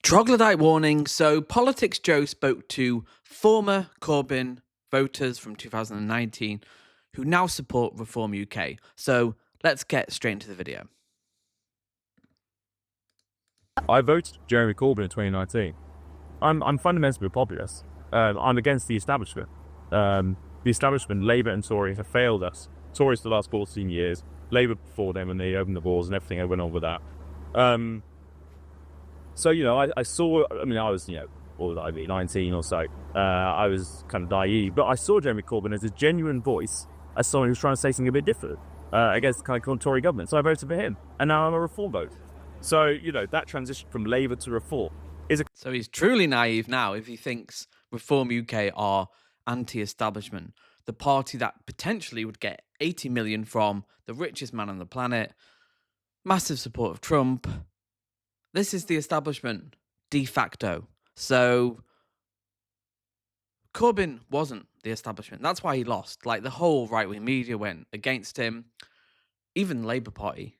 Troglodyte warning. So, PoliticsJOE spoke to former Corbyn voters from 2019 who now support Reform UK. So, let's get straight into the video. I voted Jeremy Corbyn in 2019. I'm fundamentally a populist. I'm against the establishment. The establishment, Labour and Tory, have failed us. Tories for the last 14 years, Labour before them when they opened the wars and everything that went on with that. So, I saw, I was, what would I be, 19 or so. I was kind of naive, but I saw Jeremy Corbyn as a genuine voice, as someone who was trying to say something a bit different against the kind of Tory government. So I voted for him, and now I'm a Reform vote. So, that transition from Labour to Reform is So, he's truly naive now if he thinks Reform UK are anti-establishment. The party that potentially would get 80 million from the richest man on the planet, massive support of Trump. This is the establishment de facto. So Corbyn wasn't the establishment. That's why he lost. Like, the whole right-wing media went against him. Even the Labour Party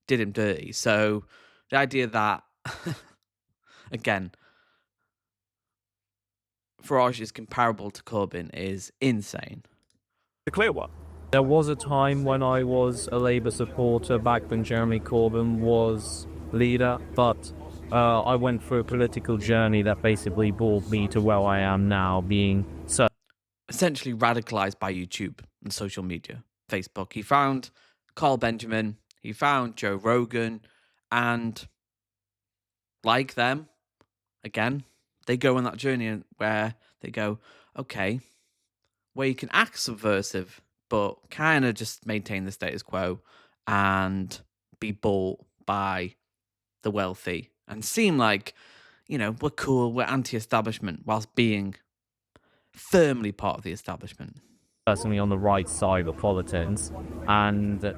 did him dirty. So the idea that, again, Farage is comparable to Corbyn is insane. a clear one. There was a time when I was a Labour supporter back when Jeremy Corbyn was leader, but I went through a political journey that basically brought me to where I am now, being essentially radicalized by YouTube and social media, Facebook. He found Carl Benjamin, he found Joe Rogan, and like them, again, they go on that journey where they go, okay, where you can act subversive, but kind of just maintain the status quo and be bought by the wealthy and seem like, we're cool, we're anti-establishment, whilst being firmly part of the establishment. personally on the right side of politics, and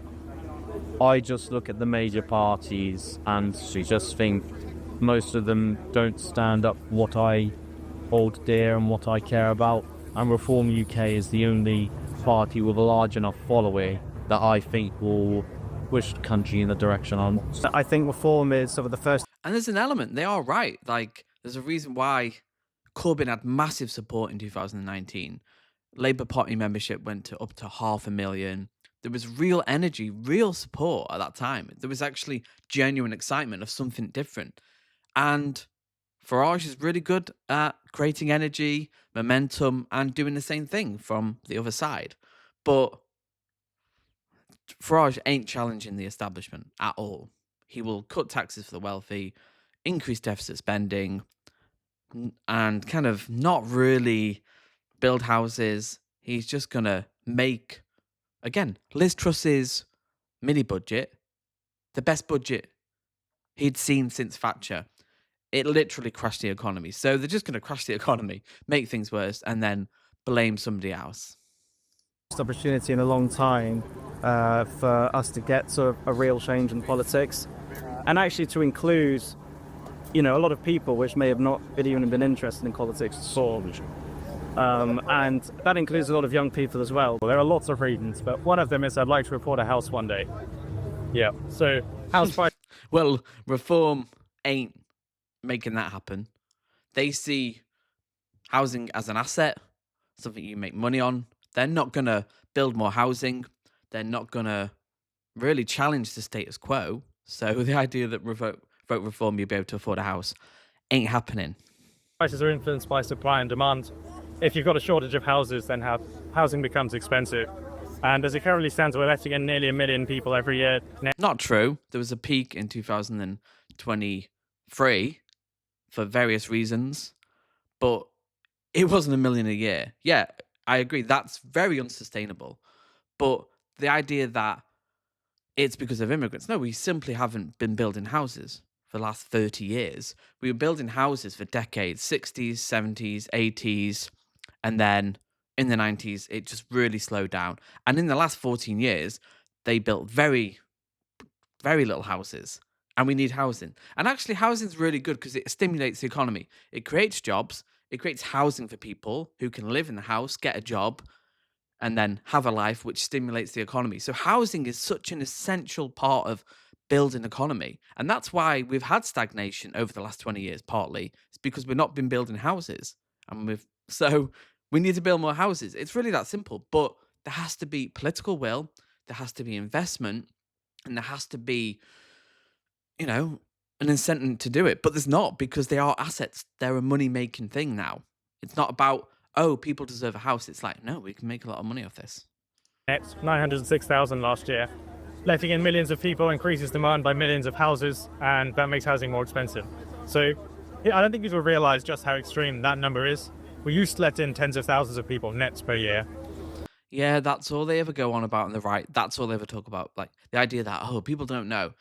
I just look at the major parties and just think most of them don't stand up for what I hold dear and what I care about, and Reform UK is the only party with a large enough following that I think will push the country in the direction I'm. I think Reform is sort of the first. And there's an element, they are right. Like, there's a reason why Corbyn had massive support in 2019. Labour Party membership went up to 500,000. There was real energy, real support at that time. There was actually genuine excitement of something different. And Farage is really good at creating energy, momentum, and doing the same thing from the other side. But Farage ain't challenging the establishment at all. He will cut taxes for the wealthy, increase deficit spending, and kind of not really build houses. He's just going to make, again, Liz Truss's mini budget, the best budget he'd seen since Thatcher. It literally crashed the economy. So they're just going to crash the economy, make things worse, and then blame somebody else. Opportunity in a long time for us to get sort of a real change in politics, and actually to include, a lot of people which may have not even been interested in politics at all. And that includes a lot of young people as well. Well, there are lots of reasons, but one of them is I'd like to report a house one day. Yeah, so house price. Well, Reform ain't making that happen. They see housing as an asset, something you make money on. They're not going to build more housing. They're not going to really challenge the status quo. So the idea that vote Reform, you'll be able to afford a house, ain't happening. Prices are influenced by supply and demand. If you've got a shortage of houses, then housing becomes expensive. And as it currently stands, we're letting in nearly 1 million people every year. Not true. There was a peak in 2023 for various reasons, but it wasn't 1 million a year. Yeah, I agree. That's very unsustainable. But the idea that it's because of immigrants, no, we simply haven't been building houses for the last 30 years. We were building houses for decades, 60s, 70s, 80s, and then in the 90s, it just really slowed down. And in the last 14 years, they built very, very little houses. And we need housing. And actually, housing is really good because it stimulates the economy. It creates jobs. It creates housing for people who can live in the house, get a job, and then have a life which stimulates the economy. So housing is such an essential part of build an economy. And that's why we've had stagnation over the last 20 years, partly. It's because we've not been building houses. So we need to build more houses. It's really that simple. But there has to be political will, there has to be investment, and there has to be, an incentive to do it. But there's not, because they are assets. They're a money-making thing now. It's not about, people deserve a house. It's like, no, we can make a lot of money off this. Net 906,000 last year. Letting in millions of people increases demand by millions of houses, and that makes housing more expensive. So I don't think people realise just how extreme that number is. We used to let in tens of thousands of people nets per year. Yeah, that's all they ever go on about on the right. That's all they ever talk about. Like the idea that, people don't know.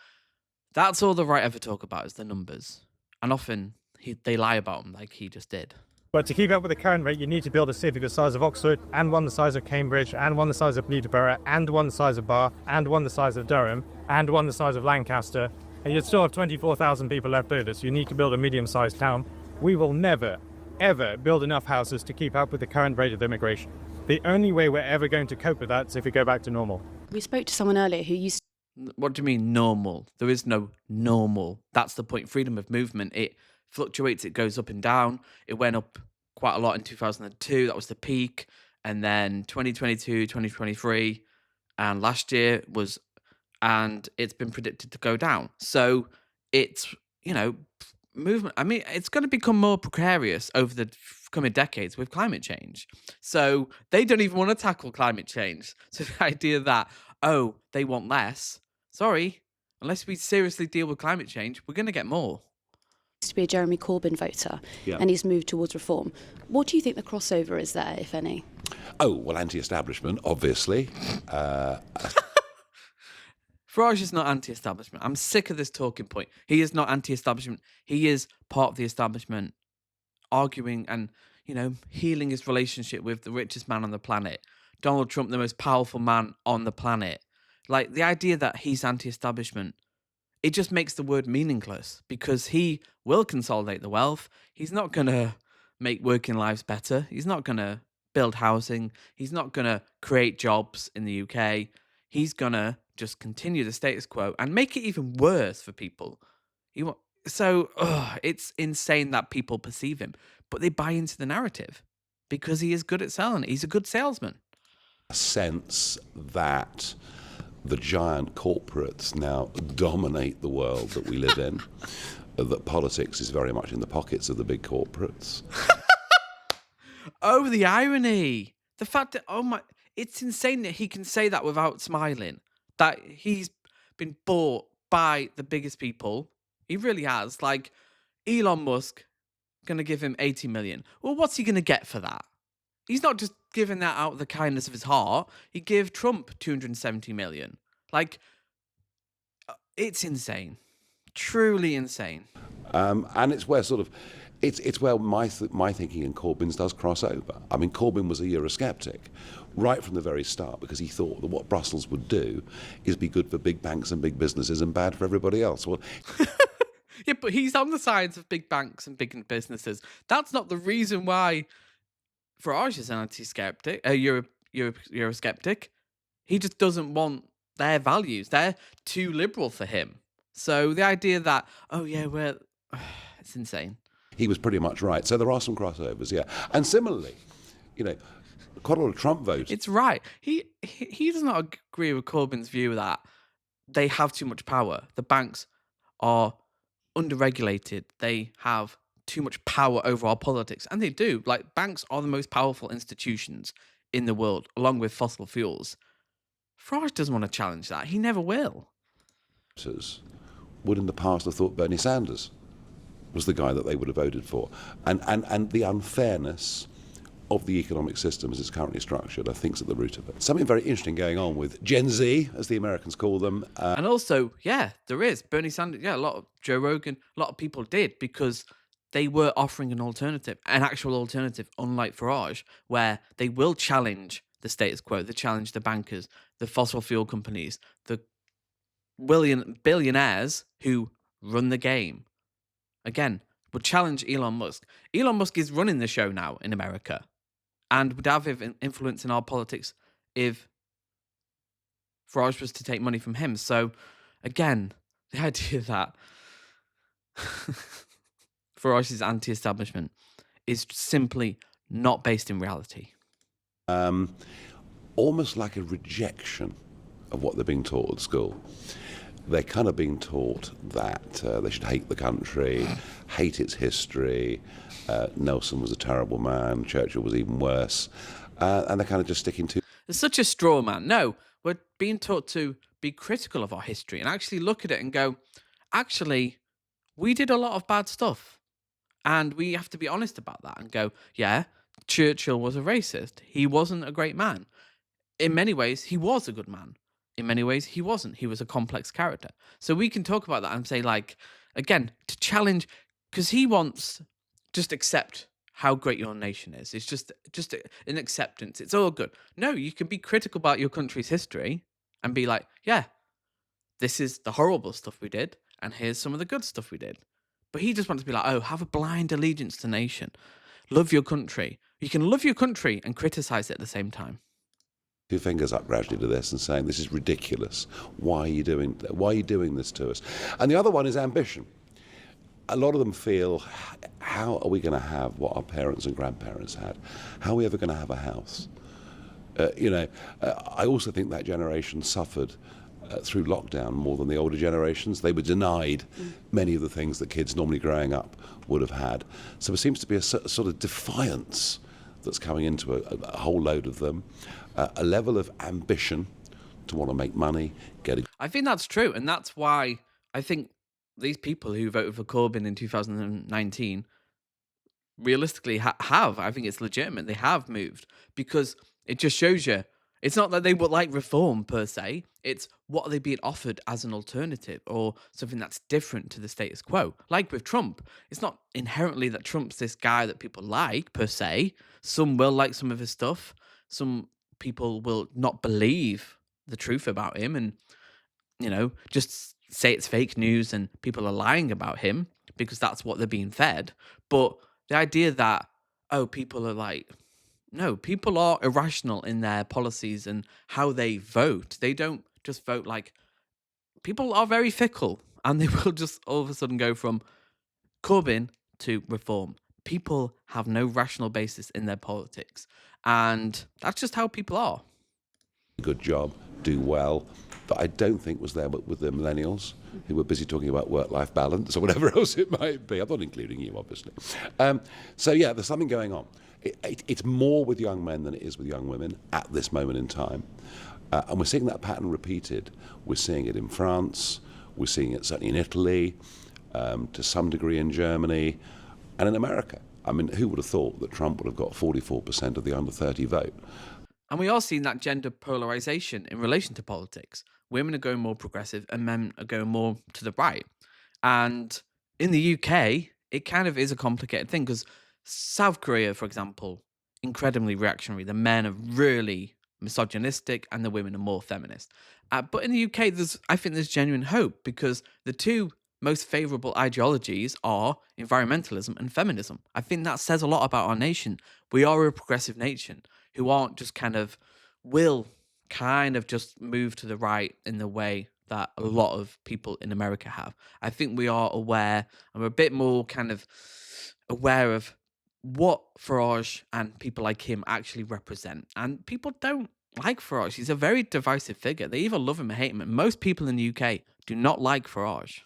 That's all the right ever talk about is the numbers. And often they lie about them like he just did. But to keep up with the current rate, you need to build a city the size of Oxford, and one the size of Cambridge, and one the size of Peterborough, and one the size of Bath, and one the size of Durham, and one the size of Lancaster. And you'd still have 24,000 people left over, so you need to build a medium-sized town. We will never, ever build enough houses to keep up with the current rate of immigration. The only way we're ever going to cope with that is if we go back to normal. We spoke to someone earlier who used. What do you mean normal? There is no normal. That's the point. Freedom of movement. It fluctuates. It goes up and down. It went up quite a lot in 2002. That was the peak. And then 2022, 2023, and last year and it's been predicted to go down. So it's, movement. I mean, it's going to become more precarious over the coming decades with climate change. So they don't even want to tackle climate change. So the idea that, they want less, sorry, unless we seriously deal with climate change, we're going to get more. To be a Jeremy Corbyn voter, and he's moved towards reform. What do you think the crossover is there, if any? Oh, well, anti-establishment, obviously. Farage is not anti-establishment. I'm sick of this talking point. He is not anti-establishment. He is part of the establishment, arguing and, healing his relationship with the richest man on the planet. Donald Trump, the most powerful man on the planet. Like, the idea that he's anti-establishment, it just makes the word meaningless, because he will consolidate the wealth. He's not going to make working lives better. He's not going to build housing. He's not going to create jobs in the UK. He's going to just continue the status quo and make it even worse for people. It's insane that people perceive him, but they buy into the narrative because he is good at selling. He's a good salesman. A sense that the giant corporates now dominate the world that we live in, that politics is very much in the pockets of the big corporates. Oh, the irony. The fact that, it's insane that he can say that without smiling. That he's been bought by the biggest people. He really has. Like, Elon Musk, going to give him 80 million. Well, what's he going to get for that? He's not just giving that out of the kindness of his heart. He gave Trump 270 million. Like, it's insane. Truly insane. And it's where it's where my thinking and Corbyn's does cross over. I mean, Corbyn was a Eurosceptic right from the very start, because he thought that what Brussels would do is be good for big banks and big businesses and bad for everybody else. Well, yeah, but he's on the sides of big banks and big businesses. That's not the reason why Farage is an anti-skeptic, Eurosceptic. He just doesn't want their values. They're too liberal for him. So the idea that, it's insane. He was pretty much right. So there are some crossovers, yeah. And similarly, quite a lot of Trump votes. It's right. He does not agree with Corbyn's view that they have too much power. The banks are underregulated. They have too much power over our politics. And they do. Like, banks are the most powerful institutions in the world, along with fossil fuels. Farage doesn't want to challenge that. He never will. Would in the past have thought Bernie Sanders was the guy that they would have voted for. And the unfairness of the economic system as it's currently structured, I think, is at the root of it. Something very interesting going on with Gen Z, as the Americans call them. And also, there is. Bernie Sanders, a lot of Joe Rogan, a lot of people did, because they were offering an actual alternative, unlike Farage, where they will challenge the status quo, they challenge the bankers, the fossil fuel companies, the billionaires who run the game. Again, would challenge Elon Musk. Elon Musk is running the show now in America, and would have influence in our politics if Farage was to take money from him. So, again, the idea that Farage's anti-establishment is simply not based in reality. Almost like a rejection of what they're being taught at school. They're kind of being taught that they should hate the country, hate its history. Nelson was a terrible man, Churchill was even worse. And they're kind of just sticking to... It's such a straw man. No, we're being taught to be critical of our history and actually look at it and go, actually, we did a lot of bad stuff. And we have to be honest about that and go, yeah, Churchill was a racist. He wasn't a great man. In many ways, he was a good man. In many ways, he wasn't. He was a complex character. So we can talk about that and say, like, again, to challenge, because he wants just accept how great your nation is. It's just an acceptance. It's all good. No, you can be critical about your country's history and be like, yeah, this is the horrible stuff we did, and here's some of the good stuff we did. But he just wants to be like, oh, have a blind allegiance to nation. Love your country. You can love your country and criticize it at the same time. Two fingers up gradually to this and saying, this is ridiculous. Why are you doing this to us? And the other one is ambition. A lot of them feel, how are we going to have what our parents and grandparents had? How are we ever going to have a house? I also think that generation suffered through lockdown more than the older generations. They were denied many of the things that kids normally growing up would have had. So there seems to be a sort of defiance that's coming into a whole load of them, a level of ambition to want to make money, I think that's true, and that's why I think these people who voted for Corbyn in 2019 realistically have. I think it's legitimate. They have moved because it just shows you it's not that they would like reform per se. It's what are they being offered as an alternative or something that's different to the status quo. Like with Trump, it's not inherently that Trump's this guy that people like per se. Some will like some of his stuff. Some people will not believe the truth about him and, just say it's fake news and people are lying about him because that's what they're being fed. But the idea that, people are like, no, people are irrational in their policies and how they vote. They don't just vote like... People are very fickle and they will just all of a sudden go from Corbyn to reform. People have no rational basis in their politics. And that's just how people are. good job, do well, that I don't think was there with the millennials who were busy talking about work-life balance or whatever else it might be. I'm not including you, obviously. So yeah, there's something going on. It's more with young men than it is with young women at this moment in time. And we're seeing that pattern repeated. We're seeing it in France. We're seeing it certainly in Italy, to some degree in Germany, and in America. I mean, who would have thought that Trump would have got 44% of the under 30 vote? And we are seeing that gender polarization in relation to politics. Women are going more progressive and men are going more to the right. And in the UK, it kind of is a complicated thing because South Korea, for example, incredibly reactionary. The men are really misogynistic and the women are more feminist. But in the UK, I think there's genuine hope because the two most favourable ideologies are environmentalism and feminism. I think that says a lot about our nation. We are a progressive nation who aren't just will just move to the right in the way that a lot of people in America have. I think we are aware, and we're a bit more aware of what Farage and people like him actually represent. And people don't like Farage. He's a very divisive figure. They either love him or hate him. And most people in the UK do not like Farage.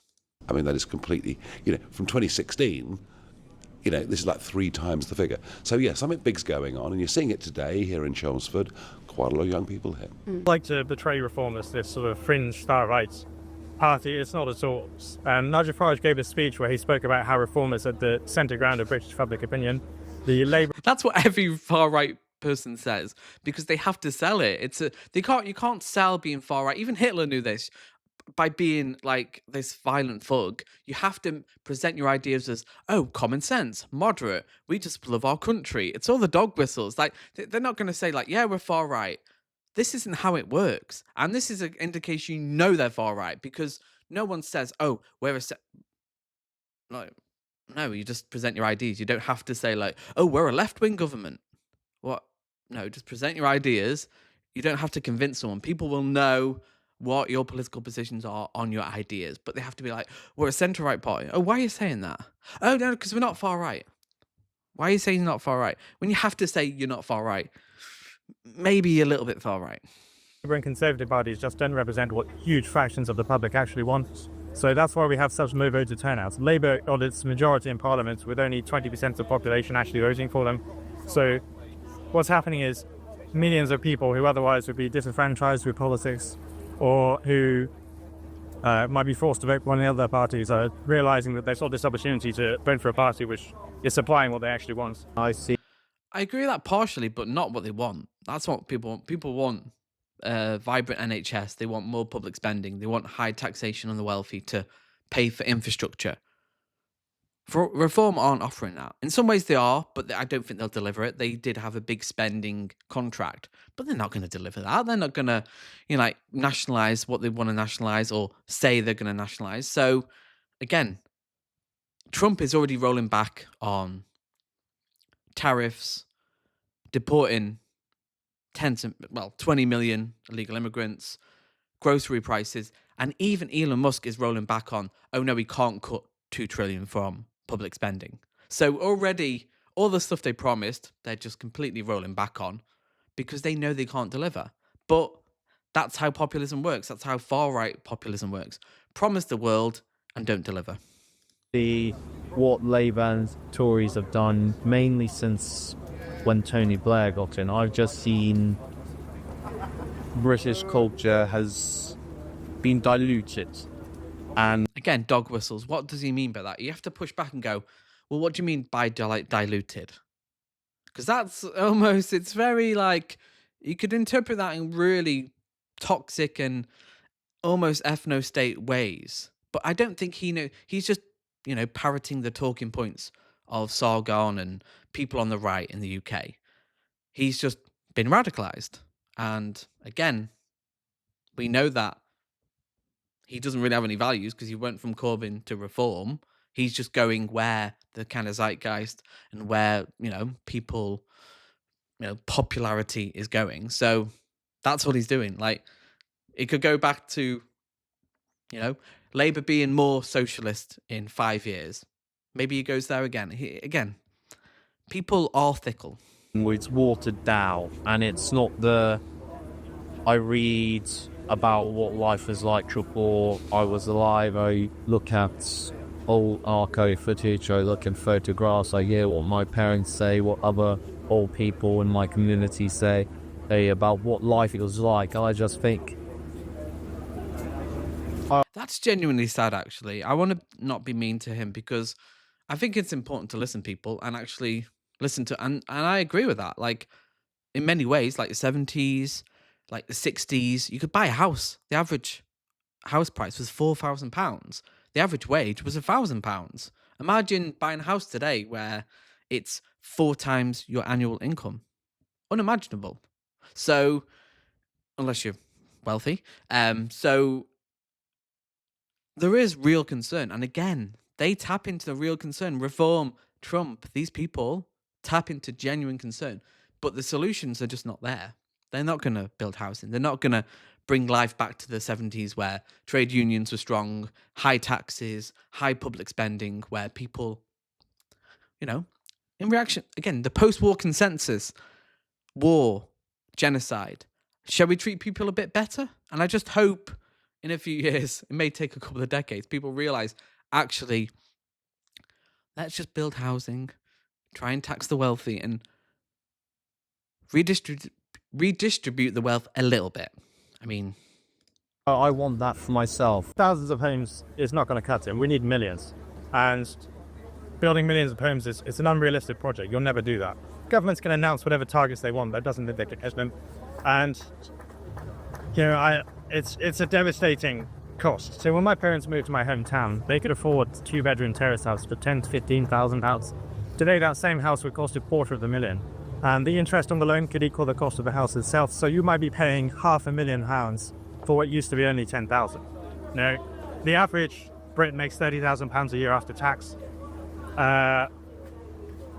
I mean, that is completely, from 2016, this is like 3 times the figure. So, yeah, something big's going on, and you're seeing it today here in Chelmsford. Quite a lot of young people here. I'd like to portray Reform as this sort of fringe far-right party. It's not at all. Nigel Farage gave a speech where he spoke about how Reform is at the centre ground of British public opinion. The Labour... That's what every far-right person says, because they have to sell it. You can't sell being far-right. Even Hitler knew this. By being like this violent thug, you have to present your ideas as, common sense, moderate, we just love our country. It's all the dog whistles. Like, they're not going to say like, yeah, we're far right. This isn't how it works. And this is an indication they're far right, because no one says, we're no, you just present your ideas. You don't have to say like, we're a left-wing government. What? No, just present your ideas. You don't have to convince someone. People will know, what your political positions are on your ideas, but they have to be like, we're a centre-right party. Oh, why are you saying that? Oh, no, because we're not far right. Why are you saying you're not far right? When you have to say you're not far right, maybe a little bit far right. Labour and Conservative parties just don't represent what huge fractions of the public actually want. So that's why we have such low voter turnouts. Labour got its majority in Parliament with only 20% of the population actually voting for them. So what's happening is millions of people who otherwise would be disenfranchised with politics or who might be forced to vote for one of the other parties are realising that they've got this opportunity to vote for a party which is supplying what they actually want. I see. I agree with that partially, but not what they want. That's what people want. People want vibrant NHS. They want more public spending. They want high taxation on the wealthy to pay for infrastructure. For Reform aren't offering that. In some ways they are, but I don't think they'll deliver it. They did have a big spending contract, but they're not going to deliver that. They're not going to, nationalise what they want to nationalise or say they're going to nationalise. So, again, Trump is already rolling back on tariffs, deporting 20 million illegal immigrants, grocery prices, and even Elon Musk is rolling back on, oh no, we can't cut 2 trillion from public spending. So already, all the stuff they promised, they're just completely rolling back on because they know they can't deliver. But that's how populism works. That's how far-right populism works. Promise the world and don't deliver. What Labour and Tories have done, mainly since when Tony Blair got in, I've just seen British culture has been diluted. And again, dog whistles. What does he mean by that? You have to push back and go, well, what do you mean by diluted? Because that's almost, it's very you could interpret that in really toxic and almost ethno-state ways. But I don't think he's just, parroting the talking points of Sargon and people on the right in the UK. He's just been radicalised. And again, we know that he doesn't really have any values because he went from Corbyn to Reform. He's just going where the kind of zeitgeist and where, people, popularity is going. So that's what he's doing. It could go back to, Labour being more socialist in 5 years. Maybe he goes there again. Again, people are fickle. It's watered down, and it's not I read about what life was like before I was alive. I look at old archive footage, I look at photographs, I hear what my parents say, what other old people in my community say about what life was like, and I just think... That's genuinely sad, actually. I want to not be mean to him because I think it's important to listen to people and actually listen to... And I agree with that. In many ways, like the 70s, like the 60s, you could buy a house. The average house price was £4,000. The average wage was £1,000. Imagine buying a house today where it's 4 times your annual income. Unimaginable. So, unless you're wealthy. So, there is real concern. And again, they tap into the real concern. Reform, Trump, these people tap into genuine concern. But the solutions are just not there. They're not going to build housing. They're not going to bring life back to the 70s where trade unions were strong, high taxes, high public spending, where people, in reaction, again, the post-war consensus, war, genocide. Shall we treat people a bit better? And I just hope in a few years, it may take a couple of decades, people realize, actually, let's just build housing, try and tax the wealthy, and redistribute the wealth a little bit. I want that for myself. Thousands of homes is not going to cut it. We need millions. And building millions of homes is an unrealistic project. You'll never do that. Governments can announce whatever targets they want. That doesn't mean they can catch them. And, it's a devastating cost. So when my parents moved to my hometown, they could afford 2-bedroom terrace house for £10,000 to £15,000. Today, that same house would cost £250,000. And the interest on the loan could equal the cost of the house itself. So you might be paying £500,000 for what used to be only £10,000. Now, the average Brit makes £30,000 a year after tax.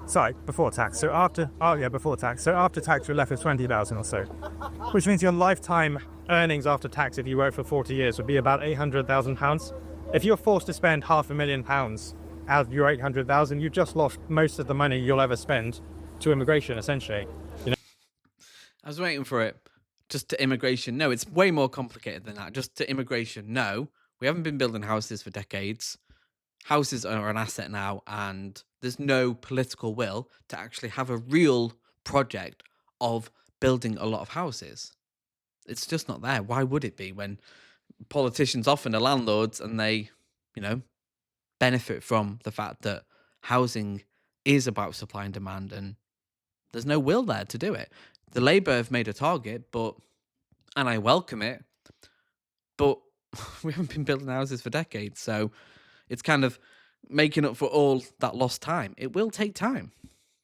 Sorry, before tax. Before tax. So after tax, you're left with 20,000 or so, which means your lifetime earnings after tax, if you work for 40 years, would be about £800,000. If you're forced to spend £500,000 out of your 800,000, you've just lost most of the money you'll ever spend to immigration, essentially. You know? I was waiting for it. Just to immigration. No, it's way more complicated than that. Just to immigration. No, we haven't been building houses for decades. Houses are an asset now, and there's no political will to actually have a real project of building a lot of houses. It's just not there. Why would it be when politicians often are landlords and they, benefit from the fact that housing is about supply and demand, and there's no will there to do it. The Labour have made a target, and I welcome it, but we haven't been building houses for decades, so it's kind of making up for all that lost time. It will take time.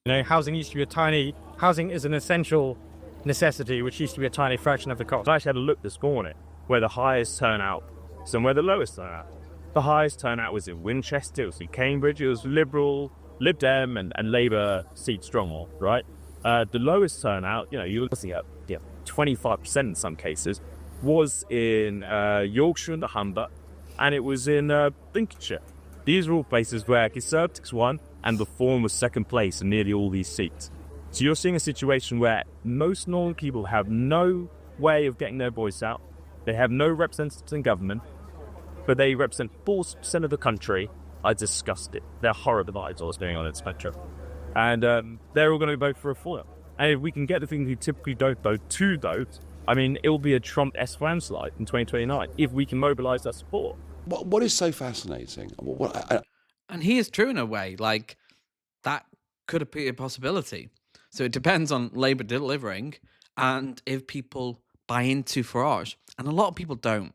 Housing used to be housing is an essential necessity, which used to be a tiny fraction of the cost. I actually had a look this morning where the highest turnout and where the lowest turnout. The highest turnout was in Winchester, it was in Cambridge, it was Liberal, Lib Dem and Labour seats strong, right? The lowest turnout, you're looking at 25% in some cases, was in Yorkshire and the Humber, and it was in Lincolnshire. These are all places where Conservatives won and Reform was second place in nearly all these seats. So you're seeing a situation where most normal people have no way of getting their voice out. They have no representatives in government, but they represent 40% of the country. I disgusted. They're horrible what's going on in the spectrum. And they're all going to vote for Reform. And if we can get the thing who typically don't vote to vote, it will be a Trump-esque landslide in 2029 if we can mobilise that support. What is so fascinating? And he is true in a way. Like, that could be a possibility. So it depends on Labour delivering and if people buy into Farage. And a lot of people don't.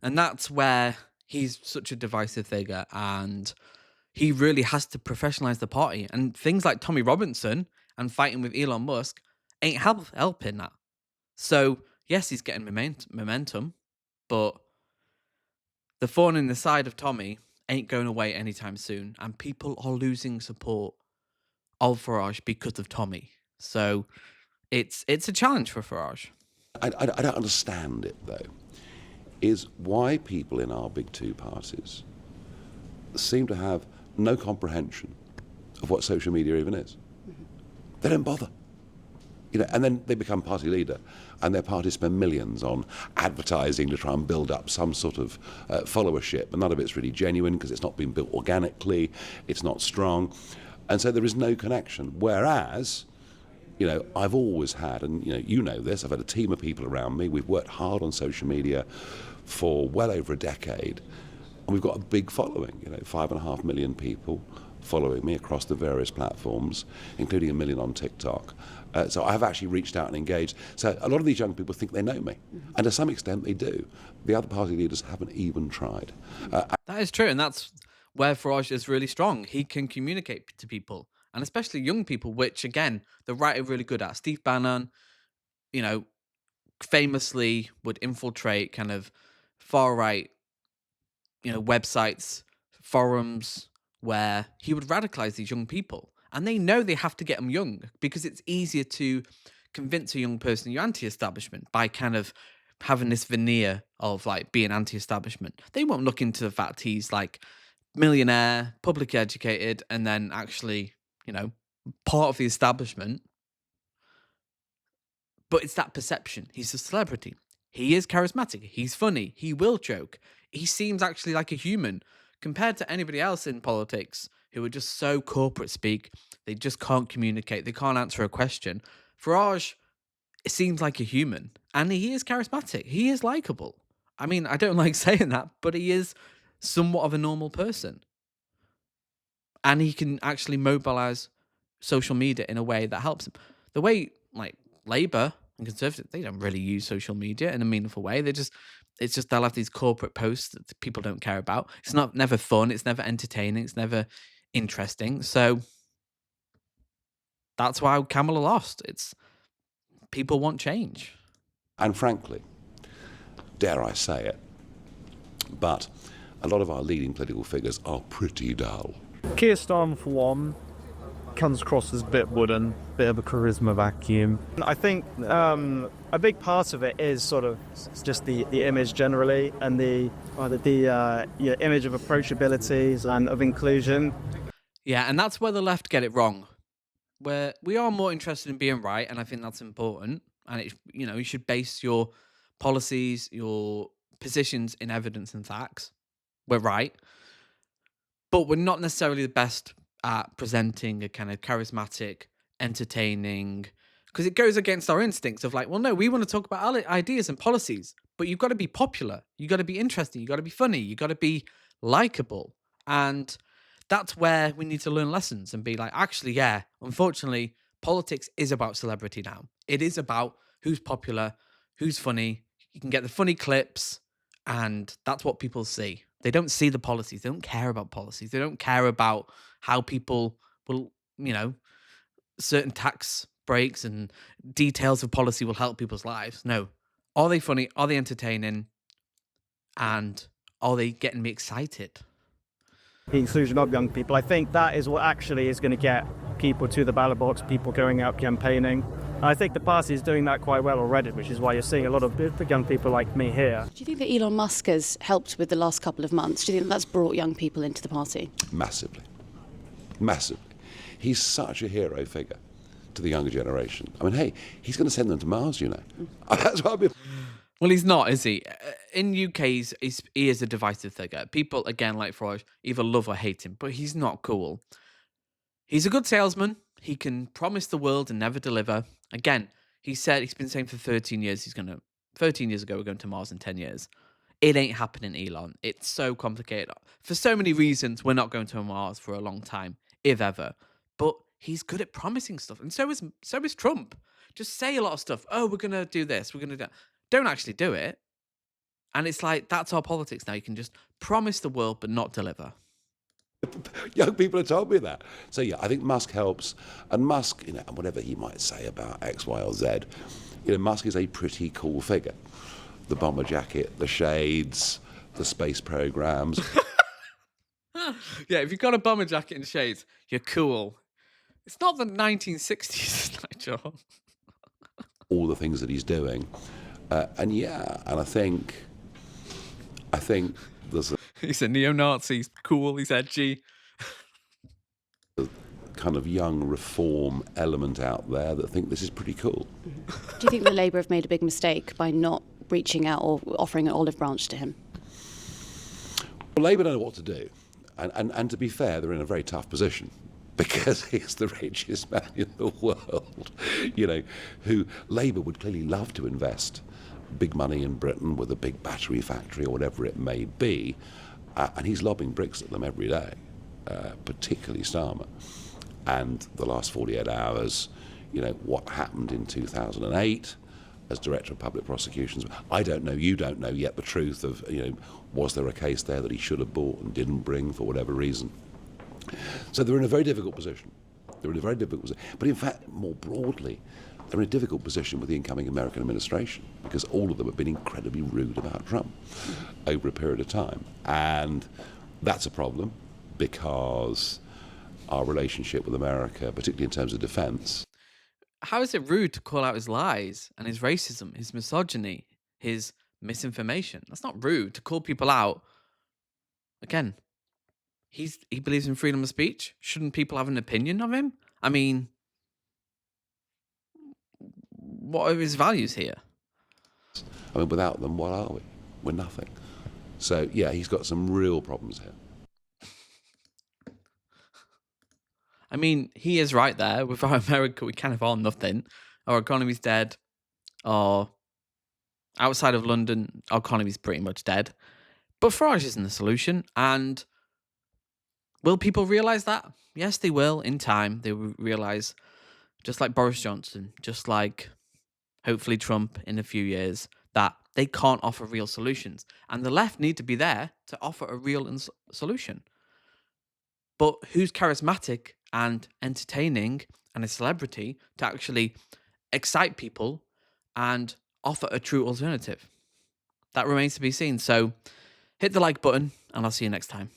And that's where he's such a divisive figure, and he really has to professionalise the party. And things like Tommy Robinson and fighting with Elon Musk ain't helping that. So, yes, he's getting momentum, but the thorn in the side of Tommy ain't going away anytime soon, and people are losing support of Farage because of Tommy. So it's a challenge for Farage. I don't understand it, though, is why people in our big two parties seem to have no comprehension of what social media even is. They don't bother. And then they become party leader, and their party spend millions on advertising to try and build up some sort of followership, and none of it's really genuine because it's not been built organically, it's not strong, and so there is no connection. Whereas, I've always had, and this, I've had a team of people around me, we've worked hard on social media for well over a decade, and we've got a big following, 5.5 million people following me across the various platforms, including 1 million on TikTok. So I have actually reached out and engaged. So a lot of these young people think they know me, and to some extent they do. The other party leaders haven't even tried. That is true, and that's where Farage is really strong. He can communicate to people, and especially young people, which, again, the right are really good at. Steve Bannon, famously would infiltrate kind of far-right, websites, forums, where he would radicalize these young people. And they know they have to get them young because it's easier to convince a young person you're anti-establishment by kind of having this veneer of like being anti-establishment. They won't look into the fact he's like millionaire, publicly educated, and then actually, part of the establishment. But it's that perception. He's a celebrity. He is charismatic. He's funny. He will joke. He seems actually like a human compared to anybody else in politics who are just so corporate speak. They just can't communicate. They can't answer a question. Farage seems like a human, and he is charismatic. He is likable. I mean, I don't like saying that, but he is somewhat of a normal person. And he can actually mobilise social media in a way that helps him. The way, like, Labour and Conservatives, they don't really use social media in a meaningful way. It's just they'll have these corporate posts that people don't care about. It's never fun. It's never entertaining. It's never interesting. So that's why Kamala lost. It's people want change. And frankly, dare I say it, but a lot of our leading political figures are pretty dull. Keir Starmer for one, comes across as a bit wooden, bit of a charisma vacuum. I think a big part of it is sort of just the image generally, and the image of approachability and of inclusion. Yeah, and that's where the left get it wrong. Where we are more interested in being right, and I think that's important. And it, you should base your policies, your positions in evidence and facts. We're right, but we're not necessarily the best at presenting a kind of charismatic, entertaining, because it goes against our instincts of like, well, no, we want to talk about our ideas and policies, but you've got to be popular, you got to be interesting, you got to be funny, you got to be likable, and that's where we need to learn lessons and be like, actually, yeah, unfortunately, politics is about celebrity now. It is about who's popular, who's funny. You can get the funny clips, and that's what people see. They don't see the policies. They don't care about policies. They don't care about how people will, certain tax breaks and details of policy will help people's lives. No. Are they funny? Are they entertaining? And are they getting me excited? The inclusion of young people, I think that is what actually is going to get people to the ballot box, people going out campaigning. And I think the party is doing that quite well already, which is why you're seeing a lot of young people like me here. Do you think that Elon Musk has helped with the last couple of months? Do you think that's brought young people into the party? Massively. Massively. He's such a hero figure to the younger generation. I mean, hey, he's going to send them to Mars, That's what I mean. Well, he's not, is he? In UK, he is a divisive figure. People, again, like Farage, either love or hate him, but he's not cool. He's a good salesman. He can promise the world and never deliver. Again, he's been saying for 13 years 13 years ago, we're going to Mars in 10 years. It ain't happening, Elon. It's so complicated. For so many reasons, we're not going to Mars for a long time, if ever. But he's good at promising stuff. And so is Trump. Just say a lot of stuff. Oh, we're going to do this. We're going to do that. Don't actually do it. And it's like, that's our politics now. You can just promise the world but not deliver. Young people have told me that. So yeah, I think Musk helps. And Musk, whatever he might say about X, Y, or Z, Musk is a pretty cool figure. The bomber jacket, the shades, the space programs. Yeah, if you've got a bomber jacket and shades, you're cool. It's not the 1960s, Nigel. All the things that he's doing. And I think there's he's a neo-Nazi, he's cool, he's edgy. A kind of young reform element out there that think this is pretty cool. Do you think that Labour have made a big mistake by not reaching out or offering an olive branch to him? Well, Labour don't know what to do. And to be fair, they're in a very tough position. Because he's the richest man in the world, who Labour would clearly love to invest big money in Britain with a big battery factory or whatever it may be, and he's lobbing bricks at them every day, particularly Starmer. And the last 48 hours, what happened in 2008 as Director of Public Prosecutions, I don't know, you don't know yet the truth of, was there a case there that he should have bought and didn't bring for whatever reason. So they're in a very difficult position. But in fact, more broadly, they're in a difficult position with the incoming American administration because all of them have been incredibly rude about Trump over a period of time. And that's a problem because our relationship with America, particularly in terms of defense. How is it rude to call out his lies and his racism, his misogyny, his misinformation? That's not rude to call people out. Again, he believes in freedom of speech. Shouldn't people have an opinion of him? I mean, what are his values here? I mean, without them, what are we? We're nothing. So, yeah, he's got some real problems here. I mean, he is right there. Without America, we kind of are nothing. Our economy's dead. Outside of London, our economy's pretty much dead. But Farage isn't the solution. And will people realise that? Yes, they will. In time, they will realise, just like Boris Johnson, just like hopefully Trump in a few years, that they can't offer real solutions. And the left need to be there to offer a real solution. But who's charismatic and entertaining and a celebrity to actually excite people and offer a true alternative? That remains to be seen. So hit the like button and I'll see you next time.